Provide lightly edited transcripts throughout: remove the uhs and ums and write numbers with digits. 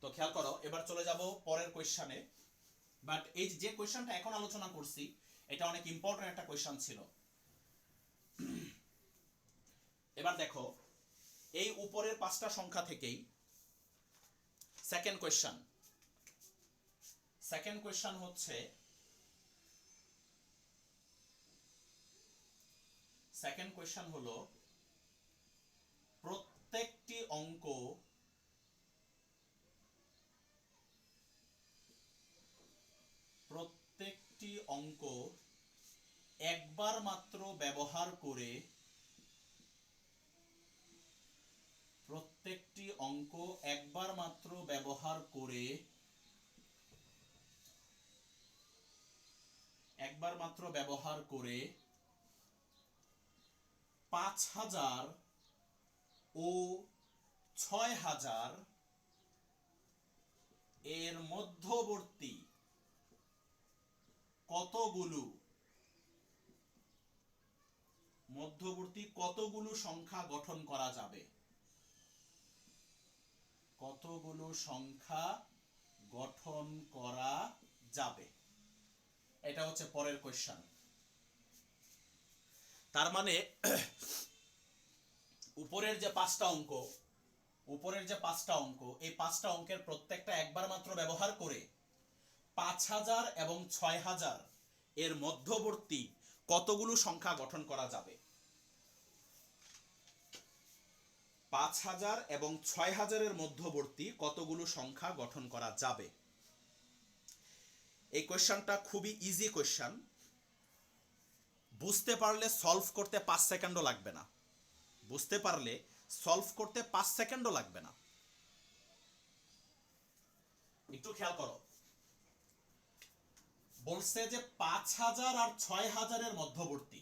তো খেয়াল করো, এবার চলে যাব পরের কোয়েশ্চনে। বাট এই যে কোয়েশ্চনটা এখন আলোচনা করছি এটা অনেক ইম্পর্টেন্ট একটা কোয়েশ্চন ছিল। এবার দেখো, এই উপরের পাঁচটা সংখ্যা থেকেই সেকেন্ড কোয়েশ্চন হচ্ছে, সেকেন্ড কোয়েশ্চন হলো প্রত্যেকটি অঙ্ক একবার মাত্র ব্যবহার করে একবার মাত্র ব্যবহার করে 5000 ও 6000 এর মধ্যবর্তী কতগুলো সংখ্যা গঠন করা যাবে? এটা হচ্ছে পরের কোয়েশ্চন। তার মানে উপরের যে পাঁচটা অঙ্ক এই পাঁচটা অঙ্কের প্রত্যেকটা একবার মাত্র ব্যবহার করে 5000 এবং 6000 এর মধ্যবর্তী কতগুলো সংখ্যা গঠন করা যাবে? 5000 এবং 6000 এর মধ্যবর্তী কতগুলো সংখ্যা গঠন করা যাবে? এই কোয়েশ্চনটা খুবই ইজি কোয়েশ্চন। বুঝতে পারলে সলভ করতে 5 সেকেন্ডও লাগবে না। একটু খেয়াল করো, বলছে যে 5000 আর 6000 এর মধ্যবর্তী।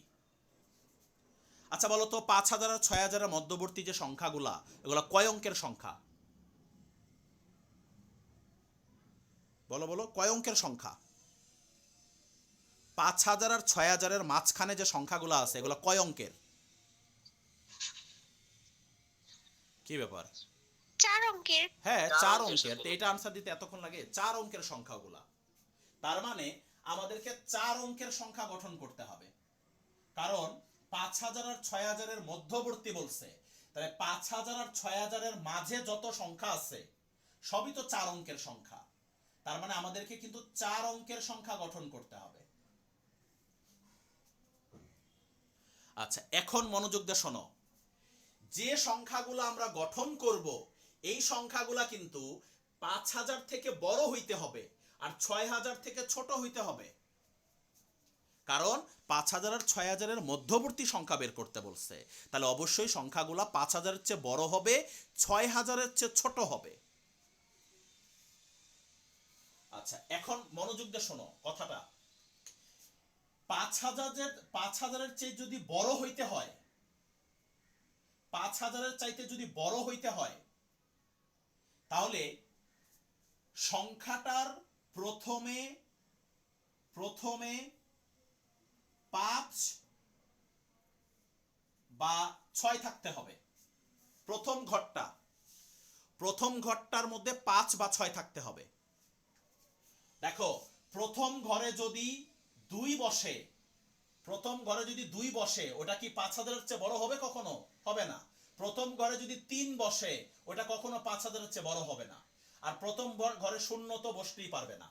আচ্ছা বলো তো, 5000 আর 6000 এর মধ্যবর্তী যে সংখ্যাগুলা, এগুলা কয় অঙ্কের সংখ্যা? বলো কয় অঙ্কের সংখ্যা? 5000 আর 6000 এর মাঝখানে যে সংখ্যাগুলো আছে এগুলো কয় অঙ্কের? কি ব্যাপার? 4 অঙ্কের। হ্যাঁ, 4 অঙ্কের। তো এটা আনসার দিতে এতক্ষণ লাগে? 4 অঙ্কের সংখ্যাগুলা। তার মানে আমাদেরকে 4 অঙ্কের সংখ্যা গঠন করতে হবে, কারণ 5000 আর 6000 এর মধ্যবর্তী বলছে। তাহলে 5000 আর 6000 এর মাঝে যত সংখ্যা আছে সবই তো 4 অঙ্কের সংখ্যা। তার মানে আমাদেরকে কিন্তু 4 অঙ্কের সংখ্যা গঠন করতে হবে। আচ্ছা, এখন মনোযোগ দিয়ে শোনো, যে সংখ্যাগুলো আমরা গঠন করব এই সংখ্যাগুলা কিন্তু 5000 থেকে বড় হইতে হবে আর 6000 থেকে ছোট হইতে হবে, কারণ 5000 আর 6000 এর মধ্যবর্তী সংখ্যা বের করতে বলছে। তাহলে অবশ্যই সংখ্যাগুলা 5000 এর চেয়ে বড় হবে, 6000 এর চেয়ে ছোট হবে। আচ্ছা, এখন মনোযোগ দিয়ে শোনো কথাটা। 5000 এর চেয়ে যদি বড় হইতে হয়, 5000 এর চাইতে যদি বড় হইতে হয়, তাহলে সংখ্যাটার প্রথমে 5 বা 6 থাকতে হবে। প্রথম ঘরটার মধ্যে 5 বা 6 থাকতে হবে। দেখো, প্রথম ঘরে যদি 2 বসে ওটা কি 5000 এর চেয়ে বড় হবে? কখনো হবে না। প্রথম ঘরে যদি 3 বসে ওটা কখনো 5000 এর চেয়ে বড় হবে না। আর প্রথম ঘরে শূন্য তো বসতেই পারবে না।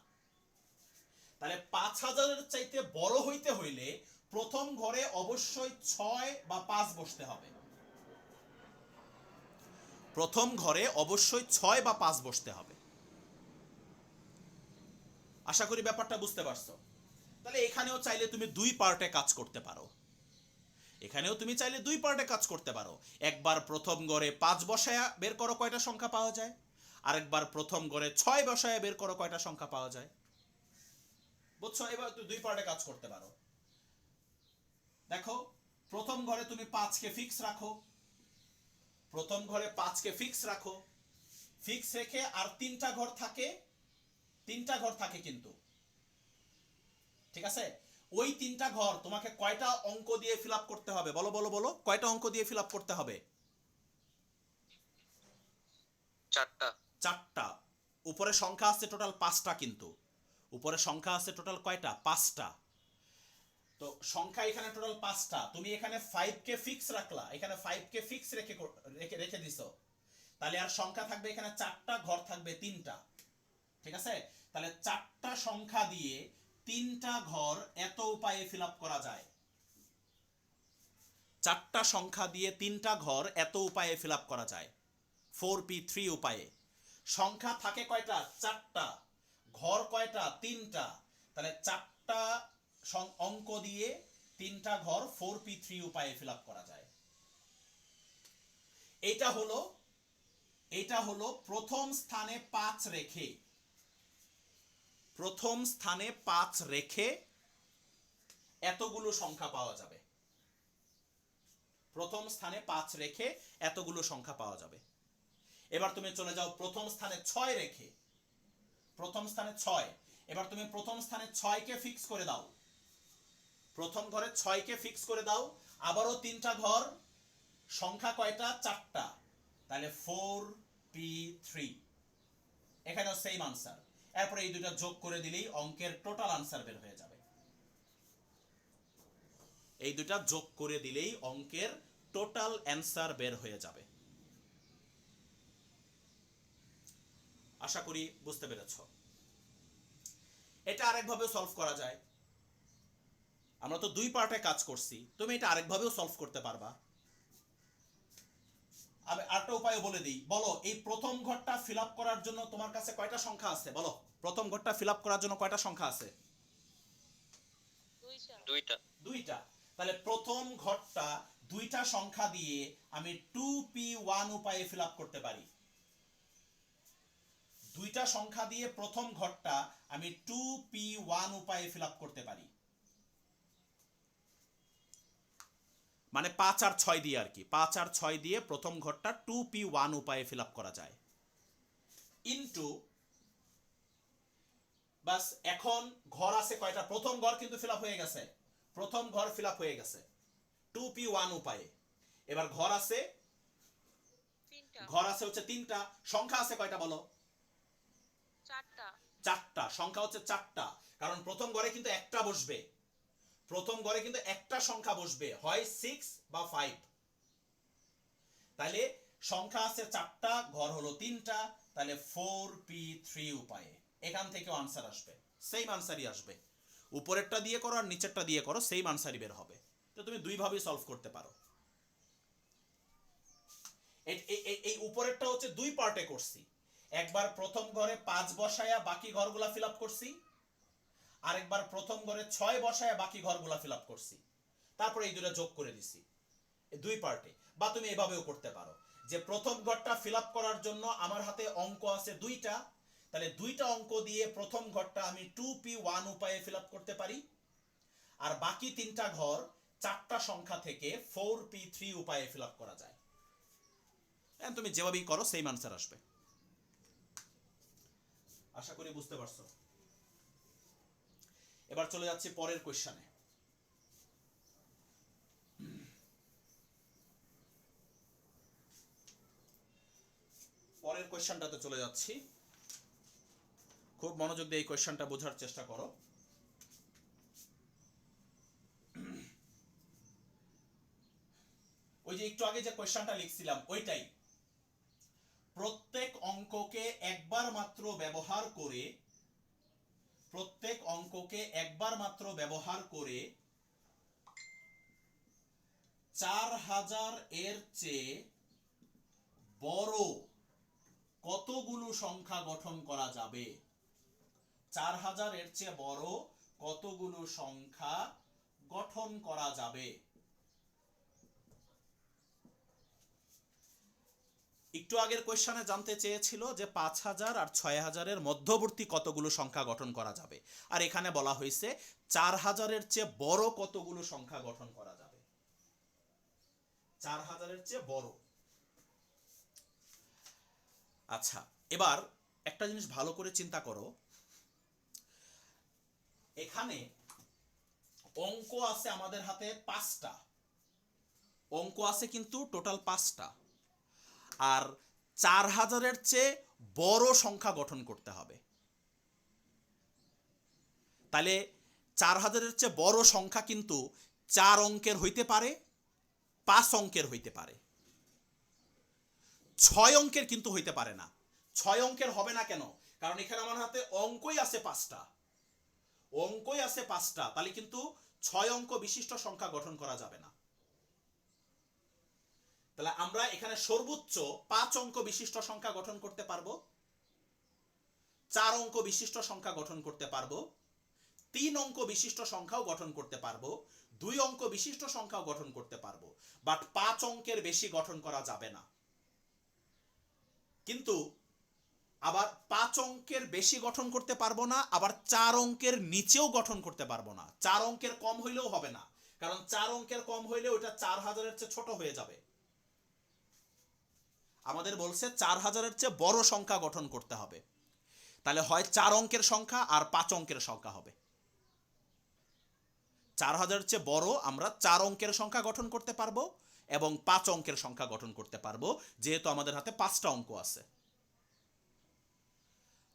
তাহলে 5000 এর চাইতে বড় হইতে হইলে প্রথম ঘরে অবশ্যই 6 বা 5 বসতে হবে। আশা করি ব্যাপারটা বুঝতে পারছো। তাহলে এখানেও চাইলে তুমি দুই পার্টে কাজ করতে পারো। একবার প্রথম ঘরে 5 বসায়া বের করো কয়টা সংখ্যা পাওয়া যায়, আরেকবার প্রথম ঘরে 6 বসায়া বের করো কয়টা সংখ্যা পাওয়া যায়। বুঝছো? এবার তুমি দুই পার্টে কাজ করতে পারো। দেখো, প্রথম ঘরে তুমি 5 কে ফিক্স রাখো, ফিক্স রেখে আর তিনটা ঘর থাকে কিন্তু, ঠিক আছে? ওই তিনটা ঘর তোমাকে কয়টা অঙ্ক দিয়ে ফিল আপ করতে হবে? বলো কয়টা অঙ্ক দিয়ে ফিল আপ করতে হবে? 4টা। 4টা। উপরে সংখ্যা আছে টোটাল 5টা, কিন্তু উপরে সংখ্যা আছে টোটাল কয়টা? 5টা। তো সংখ্যা এখানে টোটাল 5টা, তুমি এখানে 5 কে ফিক্স রাখলা, এখানে 5 কে ফিক্স রেখে রেখে রেখে দিছো, তাহলে আর সংখ্যা থাকবে এখানে 4টা, ঘর থাকবে 3টা। ঠিক আছে? তাহলে 4টা সংখ্যা দিয়ে 3টা ঘর এত উপায়ে ফিল আপ করা যায়। 4টা সংখ্যা দিয়ে 3টা ঘর এত উপায়ে ফিল আপ করা যায়, 4p3 উপায়ে। সংখ্যা থাকে কয়টা? 4টা। ঘর কয়টা? 3টা। তাহলে 4টা অঙ্ক দিয়ে 3টা ঘর 4p3 উপায়ে ফিল আপ করা যায়। এটা হলো প্রথম স্থানে 5 রেখে, প্রথম স্থানে 5 রেখে এতগুলো সংখ্যা পাওয়া যাবে। প্রথম স্থানে 5 রেখে এতগুলো সংখ্যা পাওয়া যাবে। এবার তুমি চলে যাও প্রথম স্থানে 6 রেখে, প্রথম স্থানে 6। এবার তুমি প্রথম স্থানে 6 কে ফিক্স করে দাও, প্রথম ঘরে 6 কে ফিক্স করে দাও, আবারও 3টা ঘর, সংখ্যা কয়টা? 4টা, তাহলে 4p3। এখানেও সেম আনসার। এরপরে এই দুটো যোগ করে দিলেই অঙ্কের টোটাল আনসার বের হয়ে যাবে। এই দুটো যোগ করে দিলেই অঙ্কের টোটাল অ্যান্সার বের হয়ে যাবে। আশা করি বুঝতে পেরেছ। এটা আরেকভাবেও সলভ করা যায়। আমরা তো 2 পার্টে কাজ করছি, তুমি এটা আরেকভাবেও সলভ করতে পারবা। আমি আরেকটা উপায় বলে দিই। বলো, এই প্রথম ঘরটা ফিল আপ করার জন্য তোমার কাছে কয়টা সংখ্যা আছে? বলো, প্রথম ঘরটা ফিল আপ করার জন্য কয়টা সংখ্যা আছে? দুইটা। দুইটা। তাহলে প্রথম ঘরটা 2টা সংখ্যা দিয়ে আমি 2p1 উপায়ে ফিল আপ করতে পারি। 2টা সংখ্যা দিয়ে প্রথম ঘরটা আমি 2p1 উপায়ে ফিল আপ করতে পারি, মানে 5 আর 6 দিয়ে আর কি, 5 আর 6 দিয়ে প্রথম ঘরটা 2p1 উপায়ে ফিল আপ করা যায়। ইনটু, বাস এখন ঘর আছে কয়টা? প্রথম ঘর কিন্তু ফিল আপ হয়ে গেছে, প্রথম ঘর ফিল আপ হয়ে গেছে 2p1 উপায়ে। এবার ঘর আছে হচ্ছে 3টা। সংখ্যা আছে কয়টা বলো? 4টা। সংখ্যা হচ্ছে 4টা, কারণ প্রথম ঘরে কিন্তু একটা বসবে, প্রথম ঘরে কিন্তু একটা সংখ্যা বসবে, হয় 6 বা 5। তাহলে সংখ্যা আছে 4টা, ঘর হলো 3টা, তাহলে 4p3 উপায়ে। এখান থেকে আনসার আসবে, সেম আনসারই আসবে। উপরেরটা দিয়ে করো আর নিচেরটা দিয়ে করো, সেম আনসারই বের হবে। তো তুমি দুইভাবেই সলভ করতে পারো। এই উপরেরটা হচ্ছে 2 পার্টে করছি। একবার প্রথম ঘরে 5 বসায়া বাকি ঘরগুলা ফিল আপ করছি, আরেকবার প্রথম ঘরে 6 বসায়া বাকি ঘরগুলা ফিল আপ করছি, তারপরে এই দুটো যোগ করে দিছি। 2 পার্টে। বা তুমি এভাবেও করতে পারো যে প্রথম ঘরটা ফিল আপ করার জন্য আমার হাতে অঙ্ক আছে 2টা, তাহলে 2টা অঙ্ক দিয়ে প্রথম ঘরটা আমি 2p1 উপায়ে ফিল আপ করতে পারি, আর বাকি 3টা ঘর 4টা সংখ্যা থেকে 4p3 উপায়ে ফিল আপ করা যায়। তুমি যেভাবেই করো সেম আনসার আসবে। আশা করি বুঝতে পারছো। এবার চলে যাচ্ছি পরের কোশ্চেনে। পরের কোশ্চেনটাতে চলে যাচ্ছি। খুব মনোযোগ দিয়ে এই কোশ্চেনটা বোঝার চেষ্টা করো। ওই যে একটু আগে যে কোশ্চেনটা লিখছিলাম ওইটাই। প্রত্যেক অঙ্ককে একবার মাত্র ব্যবহার করে, প্রত্যেক অঙ্ককে একবার মাত্র ব্যবহার করে 4000 এর চেয়ে বড় কতগুলো সংখ্যা গঠন করা যাবে? 4000 এর চেয়ে বড় কতগুলো সংখ্যা গঠন করা যাবে? একটু আগের কোশ্চেনে জানতে চেয়েছিল যে 5000 আর 6000 এর মধ্যবর্তী কতগুলো সংখ্যা গঠন করা যাবে, আর এখানে বলা হয়েছে 4000 এর চেয়ে বড় কতগুলো সংখ্যা গঠন করা যাবে। 4000 এর চেয়ে বড়। আচ্ছা, এবার একটা জিনিস ভালো করে চিন্তা করো। এখানে অঙ্ক আছে আমাদের হাতে 5টা, অঙ্ক আছে কিন্তু টোটাল 5টা, আর 4000 এর চেয়ে বড় সংখ্যা গঠন করতে হবে। তাহলে 4000-এর চেয়ে বড় সংখ্যা কিন্তু 4 অঙ্কের হইতে পারে, 5 অঙ্কের হইতে পারে, 6 অঙ্কের কিন্তু হইতে পারে না। 6 অঙ্কের হবে না কেন? কারণ এখানে আমার হাতে অঙ্কই আছে 5টা, অঙ্কই আছে 5টা, তাহলে কিন্তু 6 অঙ্ক বিশিষ্ট সংখ্যা গঠন করা যাবে না। তাহলে আমরা এখানে সর্বোচ্চ 5 অঙ্ক বিশিষ্ট সংখ্যা গঠন করতে পারবো, 4 অঙ্ক বিশিষ্ট সংখ্যা গঠন করতে পারবো, 3 অঙ্ক বিশিষ্ট সংখ্যাও গঠন করতে পারবো, 2 অঙ্ক বিশিষ্ট সংখ্যাও গঠন করতে পারবো, বাট 5 অঙ্কের বেশি গঠন করা যাবে না। কিন্তু আবার 5 অঙ্কের বেশি গঠন করতে পারবো না, আবার 4 অঙ্কের নিচেও গঠন করতে পারবো না। 4 অঙ্কের কম হইলেও হবে না, কারণ 4 অঙ্কের কম হইলে ওটা 4000-এর চেয়ে ছোট হয়ে যাবে। আমাদের বলছে 4000-এর চেয়ে বড় সংখ্যা গঠন করতে হবে। তাহলে হয় 4 অঙ্কের সংখ্যা আর 5 অঙ্কের সংখ্যা হবে। 4000-এর চেয়ে বড় আমরা 4 অঙ্কের সংখ্যা গঠন করতে পারবো এবং 5 অঙ্কের সংখ্যা গঠন করতে পারবো, যেহেতু আমাদের হাতে 5টা অঙ্ক আছে।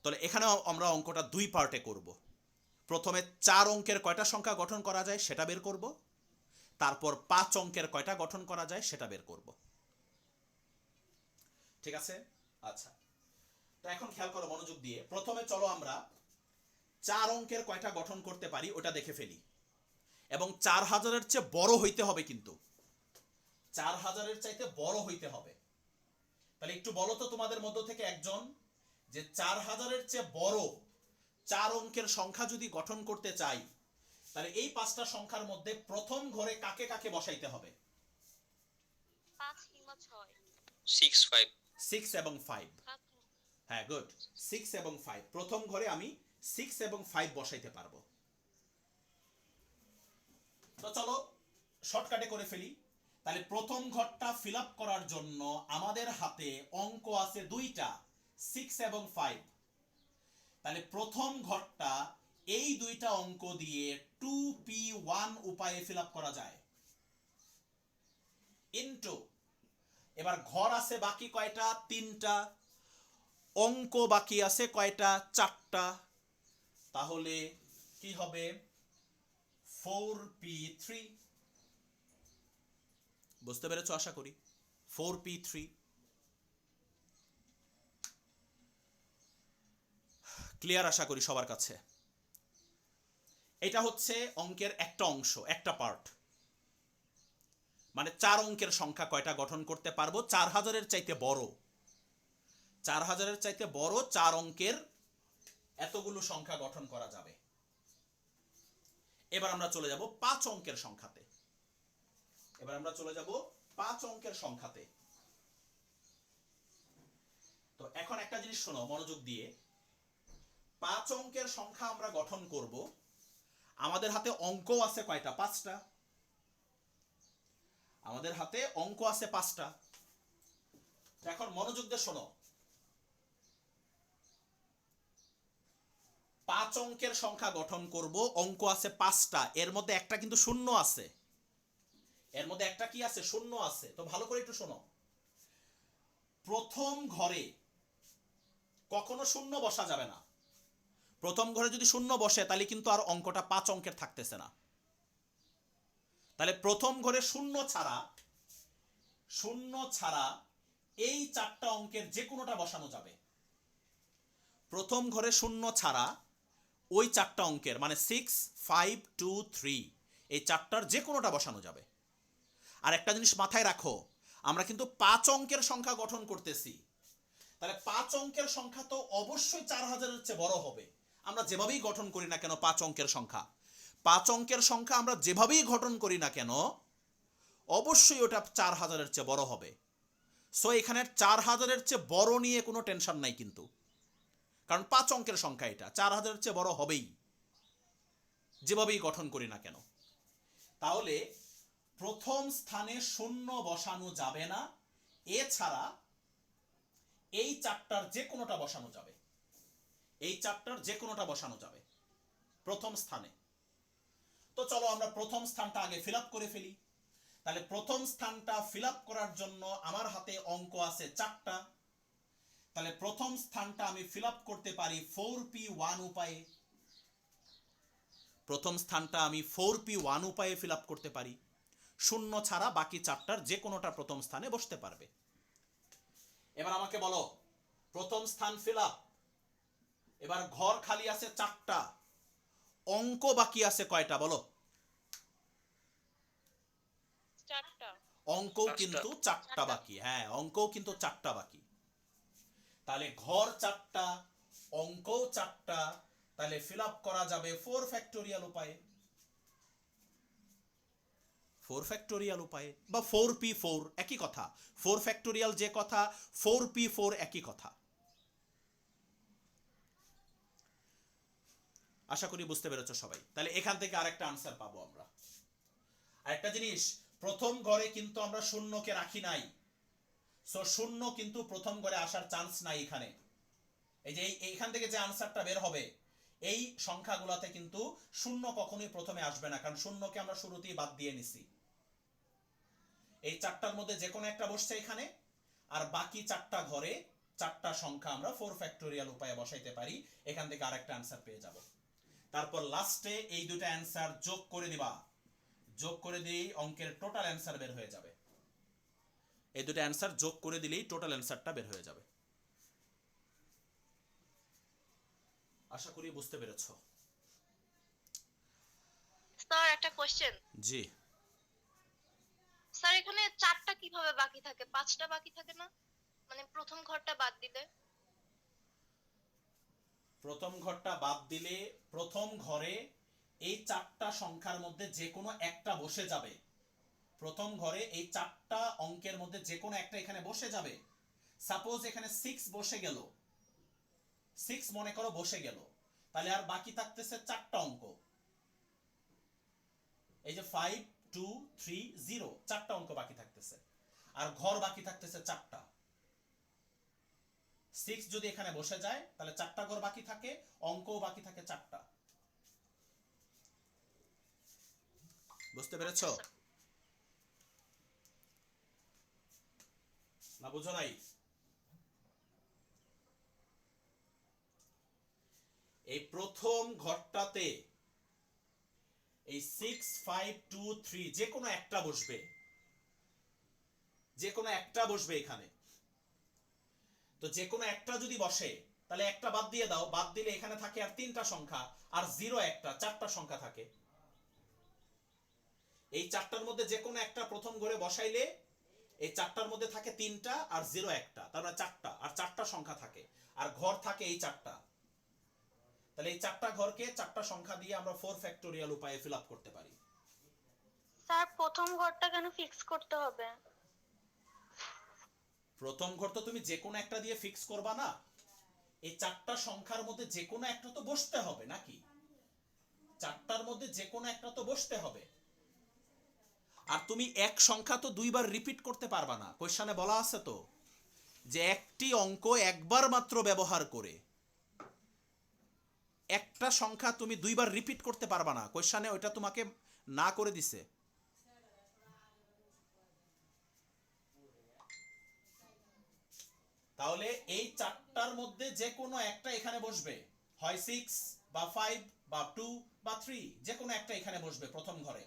তাহলে এখানে আমরা অঙ্কটা 2 পার্টে করব। প্রথমে 4 অঙ্কের কয়টা সংখ্যা গঠন করা যায় সেটা বের করব, তারপর 5 অঙ্কের কয়টা গঠন করা যায় সেটা বের করব। ঠিক আছে? আচ্ছা, তো এখন খেয়াল করো মনোযোগ দিয়ে। প্রথমে চলো আমরা 4 অঙ্কের কয়টা গঠন করতে পারি ওটা দেখে ফেলি, এবং 4000-এর চেয়ে বড় হইতে হবে, কিন্তু 4000-এর চাইতে বড় হইতে হবে। তাহলে একটু বলো তো তোমাদের মধ্য থেকে একজন, যে 4000-এর চেয়ে বড় 4 অঙ্কের সংখ্যা যদি গঠন করতে চাই, তাহলে এই 5টা সংখ্যার মধ্যে প্রথম ঘরে কাকে কাকে বসাইতে হবে? 5 কিংবা 6 6 5 6 এবং 5। হ্যাঁ, গুড। 6 এবং 5 প্রথম ঘরে আমি 6 এবং 5 বসাইতে পারবো। তো চলো শর্টকাটে করে ফেলি। তাহলে প্রথম ঘরটা ফিল আপ করার জন্য আমাদের হাতে অঙ্ক আছে 2টা, 6 এবং 5। তাহলে প্রথম ঘরটা এই 2টা অঙ্ক দিয়ে 2p1 উপায়ে ফিল আপ করা যায়, ইনটু এবার ঘর আছে বাকি কয়টা? 3টা। অঙ্ক বাকি আছে কয়টা? 4টা। তাহলে কি হবে? 4p3। বুঝতে পেরেছো আশা করি? 4p3। ক্লিয়ার আশা করি সবার কাছে। এটা হচ্ছে অঙ্কের একটা অংশ, একটা পার্ট। মানে 4 অঙ্কের সংখ্যা কয়টা গঠন করতে পারবো? 4000-এর চাইতে বড়, 4000-এর চাইতে বড় 4 অঙ্কের এতগুলো সংখ্যা গঠন করা যাবে। এবার আমরা চলে যাব 5 অঙ্কের সংখ্যাতে। এবার আমরা চলে যাব 5 অঙ্কের সংখ্যাতে। তো এখন একটা জিনিস শোনো মনোযোগ দিয়ে। 5 অঙ্কের সংখ্যা আমরা গঠন করব, আমাদের হাতে অঙ্ক আছে কয়টা? 5টা। আমাদের হাতে অঙ্ক আছে 5টা। এখন মনোযোগ দিয়ে শোনো। 5 অঙ্কের সংখ্যা গঠন করব, অঙ্ক আছে 5টা, এর মধ্যে একটা কিন্তু শূন্য আছে। এর মধ্যে একটা কি আছে? শূন্য আছে। তো ভালো করে একটু শোনো। প্রথম ঘরে কখনো শূন্য বসা যাবে না। প্রথম ঘরে যদি শূন্য বসে তাহলে কিন্তু আর অঙ্কটা 5 অঙ্কের থাকতেছে না। তাহলে প্রথম ঘরে শূন্য ছাড়া এই 4টা অঙ্কের যে কোনোটা বসানো যাবে। প্রথম ঘরে শূন্য ছাড়া ওই 4টা অঙ্কের, মানে 6, 5, 2, 3, এই 4টার যে কোনোটা বসানো যাবে। আর একটা জিনিস মাথায় রাখো, আমরা কিন্তু 5 অঙ্কের সংখ্যা গঠন করতেছি। তাহলে 5 অঙ্কের সংখ্যা তো অবশ্যই 4000-এর চেয়ে বড় হবে। আমরা যেভাবেই গঠন করি না কেন 5 অঙ্কের সংখ্যা, 5 অঙ্কের সংখ্যা আমরা যেভাবেই গঠন করি না কেন অবশ্যই ওটা 4000-এর চেয়ে বড় হবে। সো এখানে 4000-এর চেয়ে বড় নিয়ে কোনো টেনশন নাই কিন্তু, কারণ 5 অঙ্কের সংখ্যা, এটা 4000-এর চেয়ে বড় হবেই যেভাবেই গঠন করি না কেন। তাহলে প্রথম স্থানে শূন্য বসানো যাবে না, এছাড়া এই 4টার যে কোনোটা বসানো যাবে। এই 4টার যে কোনোটা বসানো যাবে প্রথম স্থানে। তো চলো আমরা প্রথম স্থানটা আগে ফিল আপ করে ফেলি। তাহলে প্রথম স্থানটা ফিল আপ করার জন্য আমার হাতে অঙ্ক আছে 4টা। তাহলে প্রথম স্থানটা আমি ফিল আপ করতে পারি 4p1 উপায়ে। প্রথম স্থানটা আমি 4p1 উপায়ে ফিল আপ করতে পারি। শূন্য ছাড়া বাকি চারটার যে কোনোটা প্রথম স্থানে বসতে পারবে। এবার আমাকে বলো প্রথম স্থান ফিল আপ। এবার ঘর খালি আছে চারটা, অঙ্ক বাকি আছে কয়টা বলো? চারটা। অঙ্কও কিন্তু চারটা বাকি। হ্যাঁ, অঙ্কও কিন্তু চারটা বাকি। তাহলে ঘর চারটা, অঙ্কও চারটা, তাহলে ফিল আপ করা যাবে 4 ফ্যাক্টোরিয়াল উপায়ে। 4 ফ্যাক্টোরিয়াল উপায়ে বা 4p4 একই কথা। 4 ফ্যাক্টোরিয়াল যে কথা, 4p4 একই কথা। আশা করি বুঝতে পেরেছো সবাই। তাহলে এখান থেকে আরেকটা আনসার পাবো আমরা। আরেকটা জিনিস, প্রথম ঘরে কিন্তু আমরা শূন্যকে রাখি নাই, সো শূন্য কিন্তু প্রথম ঘরে আসার চান্স নাই এখানে। এই যে এইখান থেকে যে আনসারটা বের হবে, এই সংখ্যাগুলোতে কিন্তু শূন্য কখনোই প্রথমে আসবে না, কারণ শূন্যকে আমরা শুরুতেই বাদ দিয়ে নিছি। এই চারটার মধ্যে যে কোনো একটা বসছে এখানে, আর বাকি চারটা ঘরে চারটা সংখ্যা আমরা 4 ফ্যাক্টোরিয়াল উপায়ে বসাইতে পারি। এখান থেকে আরেকটা আনসার পেয়ে যাব। তারপর লাস্টে এই দুটো অ্যান্সার যোগ করে দিবা, যোগ করে দিলেই অঙ্কের টোটাল অ্যান্সার বের হয়ে যাবে। এই দুটো অ্যান্সার যোগ করে দিলেই টোটাল অ্যান্সারটা বের হয়ে যাবে। আশা করি বুঝতে পেরেছো। স্যার একটা কোশ্চেন। জি স্যার এখানে চারটা কিভাবে বাকি থাকে? পাঁচটা বাকি থাকে না, মানে প্রথম ঘরটা বাদ দিলে? প্রথম ঘরটা বাদ দিলে প্রথম ঘরে এই চারটা সংখ্যার মধ্যে যে কোনো একটা বসে যাবে। প্রথম ঘরে এই চারটা অঙ্কের মধ্যে যে কোনো একটা এখানে বসে যাবে। সাপোজ এখানে 6 বসে গেল, 6 মনে করো বসে গেল, তাহলে আর বাকি থাকতেছে চারটা অঙ্ক। এই যে 5 2 3 0, চারটা অঙ্ক বাকি থাকতেছে, আর ঘর বাকি থাকতেছে চারটা। 6 যদি এখানে বসে যায় তাহলে চারটা ঘর বাকি থাকে, অঙ্কও বাকি থাকে চারটা। বুঝতে পেরেছো না বুঝো নাই? এই প্রথম ঘরটাতে এই 6 5 2 3 যে কোনো একটা বসবে, যে কোনো একটা বসবে এখানে। তো যে কোনো একটা যদি বসে তাহলে একটা বাদ দিয়ে দাও, বাদ দিলে এখানে থাকে আর তিনটা সংখ্যা, আর 0 একটা, চারটা সংখ্যা থাকে। এই চারটার মধ্যে যে কোনো একটা প্রথম ঘরে বসাইলে এই চারটার মধ্যে থাকে তিনটা আর 0 একটা, তার মানে চারটা, আর চারটা সংখ্যা থাকে, আর ঘর থাকে এই চারটা। তাহলে এই চারটা ঘরকে চারটা সংখ্যা দিয়ে আমরা 4 ফ্যাক্টোরিয়াল উপায়ে ফিল আপ করতে পারি। স্যার প্রথম ঘরটা কেন ফিক্স করতে হবে? প্রথম ঘর তো তুমি যে কোনো একটা দিয়ে ফিক্স করবা না, এই চারটা সংখ্যার মধ্যে যে কোনো একটা তো বসতে হবে নাকি? চারটার মধ্যে যে কোনো একটা তো বসতে হবে। আর তুমি এক সংখ্যা তো দুইবার রিপিট করতে পারবা না, কোশ্চেনে বলা আছে তো যে একটি অঙ্ক একবার মাত্র ব্যবহার করে একটা সংখ্যা তুমি দুইবার রিপিট করতে পারবা না, কোশ্চেনে ওইটা তোমাকে না করে দিছে। তাহলে এই চারটার মধ্যে যে কোনো একটা এখানে বসবে, হয় 6 বা 5 বা 2 বা 3, যে কোনো একটা এখানে বসবে প্রথম ঘরে,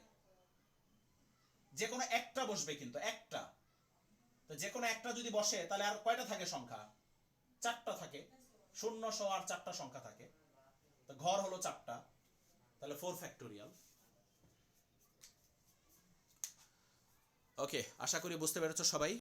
যে কোনো একটা বসবে, কিন্তু একটা। তো যে কোনো একটা যদি বসে তাহলে আর কয়টা থাকে সংখ্যা? চারটা থাকে, শূন্য সহ আর চারটা সংখ্যা থাকে। তো ঘর হলো চারটা, তাহলে 4 ফ্যাক্টোরিয়াল। ওকে, আশা করি বুঝতে পেরেছো সবাই।